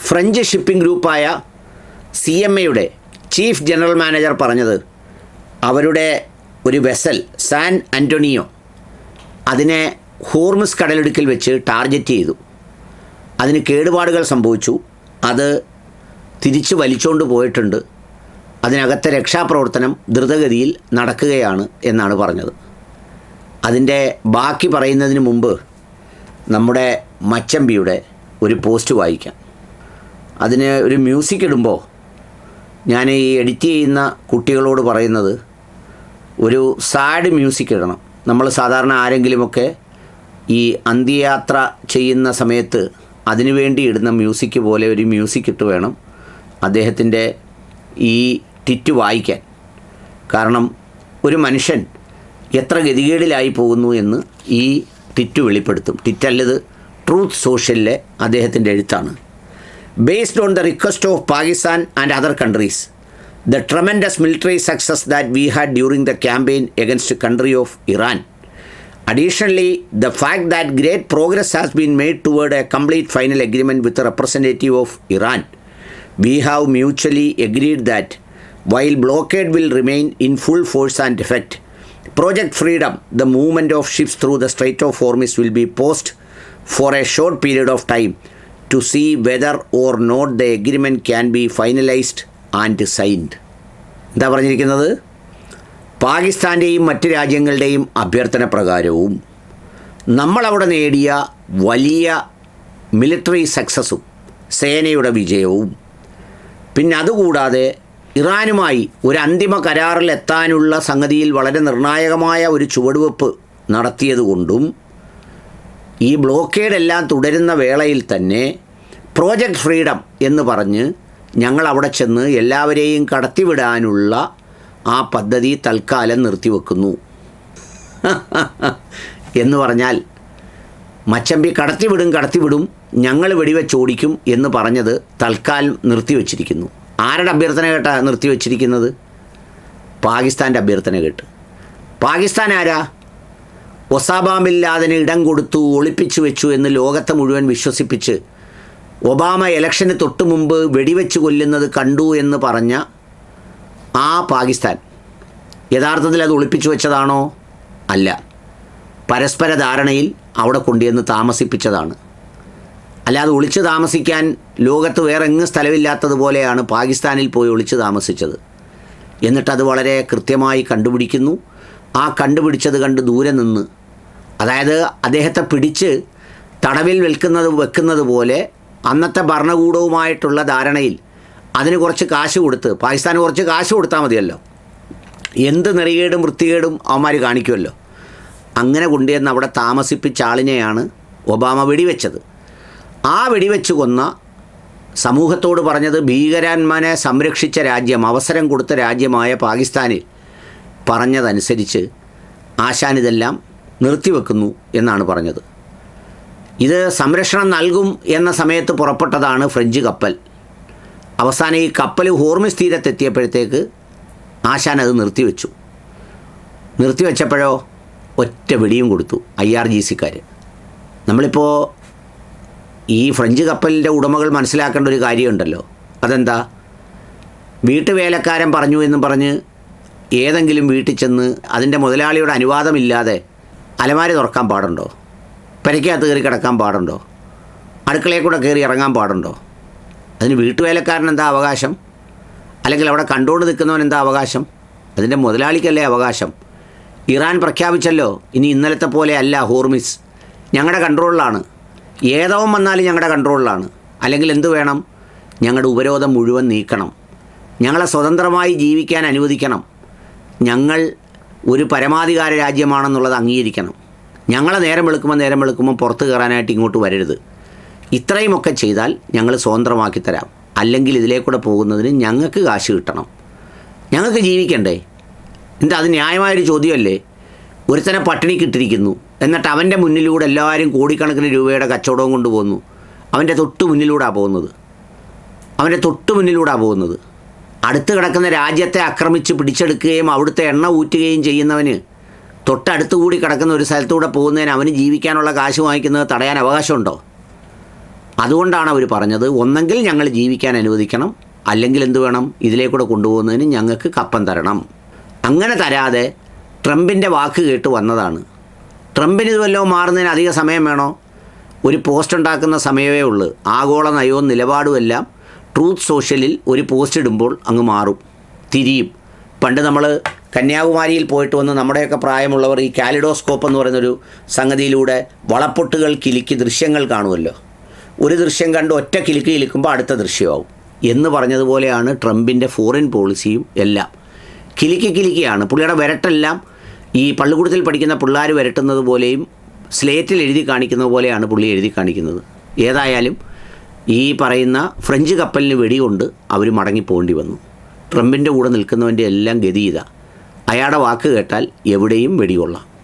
French shipping ഗ്രൂപ്പായ CMAയുടെ chief general manager പറഞ്ഞത് അവരുടെ ഒരു വെസൽ സാൻ ആൻ്റോണിയോ അതിനെ ഹോർമുസ് കടലിടുക്കിൽ വെച്ച് ടാർഗറ്റ് ചെയ്തു. അതിന് കേടുപാടുകൾ സംഭവിച്ചു. അത് തിരിച്ച് വലിച്ചുകൊണ്ട് പോയിട്ടുണ്ട്. അതിനകത്തെ രക്ഷാപ്രവർത്തനം ദ്രുതഗതിയിൽ നടക്കുകയാണ് എന്നാണ് പറഞ്ഞത്. അതിൻ്റെ ബാക്കി പറയുന്നതിന് മുമ്പ് നമ്മുടെ മച്ചമ്പിയുടെ ഒരു പോസ്റ്റ് വായിക്കാം. അതിന് ഒരു മ്യൂസിക് ഇടുമ്പോൾ ഞാൻ ഈ എഡിറ്റ് ചെയ്യുന്ന കുട്ടികളോട് പറയുന്നത് ഒരു സാഡ് മ്യൂസിക് ഇടണം. നമ്മൾ സാധാരണ ആരെങ്കിലുമൊക്കെ ഈ അന്ത്യയാത്ര ചെയ്യുന്ന സമയത്ത് അതിനുവേണ്ടി ഇടുന്ന മ്യൂസിക് പോലെ ഒരു മ്യൂസിക് ഇട്ട് വേണം അദ്ദേഹത്തിൻ്റെ ഈ ടിറ്റ് വായിക്കാൻ. കാരണം ഒരു മനുഷ്യൻ എത്ര ഗതികേടിലായി പോകുന്നു എന്ന് ഈ ടിറ്റ് വെളിപ്പെടുത്തും. ടിറ്റല്ലത് ട്രൂത്ത് സോഷ്യലിലെ അദ്ദേഹത്തിൻ്റെ എഴുത്താണ്. Based on the request of Pakistan and other countries, the tremendous military success that we had during the campaign against the country of Iran. Additionally, the fact that great progress has been made toward a complete final agreement with the representative of Iran. We have mutually agreed that while blockade will remain in full force and effect, Project Freedom, the movement of ships through the Strait of Hormuz, will be paused for a short period of time to see whether or not the agreement can be finalized and signed. എന്താ പറഞ്ഞിരിക്കുന്നത്? പാകിസ്ഥാൻ്റെയും മറ്റ് രാജ്യങ്ങളുടെയും അഭ്യർത്ഥന പ്രകാരവും നമ്മളവിടെ നേടിയ വലിയ military സക്സസും സേനയുടെ വിജയവും പിന്നെ അതുകൂടാതെ ഇറാനുമായി ഒരു അന്തിമ കരാറിലെത്താനുള്ള സംഗതിയിൽ വളരെ നിർണായകമായ ഒരു ചുവടുവെപ്പ് നടത്തിയതുകൊണ്ടും ഈ ബ്ലോക്കേഡെല്ലാം തുടരുന്ന വേളയിൽ തന്നെ പ്രോജക്റ്റ് ഫ്രീഡം എന്ന് പറഞ്ഞ് ഞങ്ങൾ അവിടെ ചെന്ന് എല്ലാവരെയും കടത്തിവിടാനുള്ള ആ പദ്ധതി തൽക്കാലം നിർത്തിവെക്കുന്നു എന്ന് പറഞ്ഞാൽ മച്ചമ്പി കടത്തിവിടും ഞങ്ങൾ വെടിവെച്ചോടിക്കും എന്ന് പറഞ്ഞത് തൽക്കാലം നിർത്തിവെച്ചിരിക്കുന്നു. ആരുടെ അഭ്യർത്ഥന കേട്ടാണ് നിർത്തിവെച്ചിരിക്കുന്നത്? പാകിസ്ഥാൻ്റെ അഭ്യർത്ഥന കേട്ട്. പാകിസ്ഥാൻ ആരാ? ഒസാമ ബിൻ ലാദന് ഇടം കൊടുത്തു, ഒളിപ്പിച്ചു വെച്ചു എന്ന് ലോകത്തെ മുഴുവൻ വിശ്വസിപ്പിച്ച് ഒബാമ ഇലക്ഷന് തൊട്ട് മുമ്പ് വെടിവെച്ച് കൊല്ലുന്നത് കണ്ടു എന്ന് പറഞ്ഞ ആ പാകിസ്ഥാൻ യഥാർത്ഥത്തിൽ അത് ഒളിപ്പിച്ചു വെച്ചതാണോ? അല്ല, പരസ്പര ധാരണയിൽ അവിടെ കൊണ്ടുവന്ന് താമസിപ്പിച്ചതാണ്. അല്ലാതെ ഒളിച്ച് താമസിക്കാൻ ലോകത്ത് വേറെ എങ്ങും സ്ഥലമില്ലാത്തതുപോലെയാണ് പാകിസ്ഥാനിൽ പോയി ഒളിച്ച് താമസിച്ചത്. എന്നിട്ടത് വളരെ കൃത്യമായി കണ്ടുപിടിക്കുന്നു. ആ കണ്ടുപിടിച്ചത് കണ്ട് ദൂരെ നിന്ന്, അതായത് അദ്ദേഹത്തെ പിടിച്ച് തടവിൽ വെക്കുന്നത് പോലെ അന്നത്തെ ഭരണകൂടവുമായിട്ടുള്ള ധാരണയിൽ അതിന് കുറച്ച് കാശ് കൊടുത്ത്, പാകിസ്ഥാന് കുറച്ച് കാശ് കൊടുത്താൽ മതിയല്ലോ, എന്ത് നെറികേടും വൃത്തികേടും അവന്മാർ കാണിക്കുമല്ലോ, അങ്ങനെ കൊണ്ടുവന്ന് അവിടെ താമസിപ്പിച്ച ആളിനെയാണ് ഒബാമ വെടിവെച്ചത്. ആ വെടിവെച്ച് കൊന്ന സമൂഹത്തോട് പറഞ്ഞത് ഭീകരന്മാരെ സംരക്ഷിച്ച രാജ്യം, അവസരം കൊടുത്ത രാജ്യമായ പാകിസ്ഥാനിൽ പറഞ്ഞതനുസരിച്ച് ആശാനിതെല്ലാം നിർത്തിവെക്കുന്നു എന്നാണ് പറഞ്ഞത്. ഇത് സംരക്ഷണം നൽകും എന്ന സമയത്ത് പുറപ്പെട്ടതാണ് ഫ്രഞ്ച് കപ്പൽ. അവസാനം ഈ കപ്പൽ ഹോർമുസ് തീരത്തെത്തിയപ്പോഴത്തേക്ക് ആശാൻ അത് നിർത്തിവെച്ചപ്പോഴോ ഒറ്റ വെടിയും കൊടുത്തു IRGC-ക്കാർ. നമ്മളിപ്പോൾ ഈ ഫ്രഞ്ച് കപ്പലിൻ്റെ ഉടമകൾ മനസ്സിലാക്കേണ്ട ഒരു കാര്യമുണ്ടല്ലോ. അതെന്താ? വീട്ടുവേലക്കാരൻ പറഞ്ഞു എന്നും പറഞ്ഞ് ഏതെങ്കിലും വീട്ടിൽ ചെന്ന് അതിൻ്റെ മുതലാളിയുടെ അനുവാദമില്ലാതെ അലമാര തുറക്കാൻ പാടുണ്ടോ? പെരയ്ക്കകത്ത് കയറി കിടക്കാൻ പാടുണ്ടോ? അടുക്കളയിൽ കൂടെ കയറി ഇറങ്ങാൻ പാടുണ്ടോ? അതിന് വീട്ടുവേലക്കാരൻ എന്താ അവകാശം? അല്ലെങ്കിൽ അവിടെ കണ്ടുകൊണ്ട് നിൽക്കുന്നവൻ എന്താ അവകാശം? അതിൻ്റെ മുതലാളിക്കല്ലേ അവകാശം. ഇറാൻ പ്രഖ്യാപിച്ചല്ലോ, ഇനി ഇന്നലത്തെ പോലെ അല്ല ഹോർമുസ്, ഞങ്ങളുടെ കൺട്രോളിലാണ്, ഏതവൻ വന്നാലും ഞങ്ങളുടെ കൺട്രോളിലാണ്. അല്ലെങ്കിൽ എന്തു വേണം? ഞങ്ങളുടെ ഉപരോധം മുഴുവൻ നീക്കണം, ഞങ്ങളെ സ്വതന്ത്രമായി ജീവിക്കാൻ അനുവദിക്കണം, ഞങ്ങൾ ഒരു പരമാധികാര രാജ്യമാണെന്നുള്ളത് അംഗീകരിക്കണം, ഞങ്ങളെ നേരം വെളുക്കുമ്പോൾ പുറത്ത് കയറാനായിട്ട് ഇങ്ങോട്ട് വരരുത്. ഇത്രയുമൊക്കെ ചെയ്താൽ ഞങ്ങൾ സ്വതന്ത്രമാക്കി തരാം. അല്ലെങ്കിൽ ഇതിലേക്കൂടെ പോകുന്നതിന് ഞങ്ങൾക്ക് കാശ് കിട്ടണം, ഞങ്ങൾക്ക് ജീവിക്കണ്ടേ? എന്താ അത് ന്യായമായൊരു ചോദ്യമല്ലേ? ഒരുത്തനെ പട്ടിണിക്കിട്ടിരിക്കുന്നു, എന്നിട്ട് അവൻ്റെ മുന്നിലൂടെ എല്ലാവരും കോടിക്കണക്കിന് രൂപയുടെ കച്ചവടവും കൊണ്ടുപോകുന്നു. അവൻ്റെ തൊട്ട് മുന്നിലൂടെയാണ് പോകുന്നത്. അടുത്ത് കിടക്കുന്ന രാജ്യത്തെ ആക്രമിച്ച് പിടിച്ചെടുക്കുകയും അവിടുത്തെ എണ്ണ ഊറ്റുകയും ചെയ്യുന്നവന് തൊട്ടടുത്ത് കൂടി കിടക്കുന്ന ഒരു സ്ഥലത്തൂടെ പോകുന്നതിന് അവന് ജീവിക്കാനുള്ള കാശ് വാങ്ങിക്കുന്നത് തടയാൻ അവകാശമുണ്ടോ? അതുകൊണ്ടാണ് അവർ പറഞ്ഞത്, ഒന്നെങ്കിൽ ഞങ്ങൾ ജീവിക്കാൻ അനുവദിക്കണം, അല്ലെങ്കിൽ എന്ത് വേണം, ഇതിലേക്കൂടെ കൊണ്ടുപോകുന്നതിന് ഞങ്ങൾക്ക് കപ്പം തരണം. അങ്ങനെ തരാതെ ട്രംപിൻ്റെ വാക്ക് കേട്ട് വന്നതാണ്. ട്രംപിന് ഇത് വല്ലതും മാറുന്നതിന് അധിക സമയം വേണോ? ഒരു പോസ്റ്റ് ഉണ്ടാക്കുന്ന സമയമേ ഉള്ളൂ. ആഗോള നയവും നിലപാടുമെല്ലാം ട്രൂത്ത് സോഷ്യലിൽ ഒരു പോസ്റ്റ് ഇടുമ്പോൾ അങ്ങ് മാറും, തിരിയും. പണ്ട് നമ്മൾ കന്യാകുമാരിയിൽ പോയിട്ട് വന്ന് നമ്മുടെയൊക്കെ പ്രായമുള്ളവർ ഈ കാലിഡോസ്കോപ്പ് എന്ന് പറയുന്നൊരു സംഗതിയിലൂടെ വളപ്പൊട്ടുകൾ കിലുക്കി ദൃശ്യങ്ങൾ കാണുമല്ലോ. ഒരു ദൃശ്യം കണ്ട് ഒറ്റ കിലുക്ക് കിലുക്കുമ്പോൾ അടുത്ത ദൃശ്യമാവും എന്ന് പറഞ്ഞതുപോലെയാണ് ട്രംപിൻ്റെ ഫോറിൻ പോളിസിയും എല്ലാം. കിലുക്കിയാണ്. പുള്ളിയുടെ വിരട്ടെല്ലാം ഈ പള്ളിക്കൂടത്തിൽ പഠിക്കുന്ന പിള്ളേർ വിരട്ടുന്നത് പോലെയും സ്ലേറ്റിൽ എഴുതി കാണിക്കുന്നത് പോലെയാണ് പുള്ളി എഴുതി കാണിക്കുന്നത്. ഏതായാലും ഈ പറയുന്ന ഫ്രഞ്ച് കപ്പലിന് വെടികൊണ്ട് അവർ മടങ്ങിപ്പോകേണ്ടി വന്നു. ട്രംപിൻ്റെ കൂടെ നിൽക്കുന്നവൻ്റെ എല്ലാം ഗതി ഇതാ. അയാളുടെ വാക്ക് കേട്ടാൽ എവിടെയും വെടികൊള്ളാം.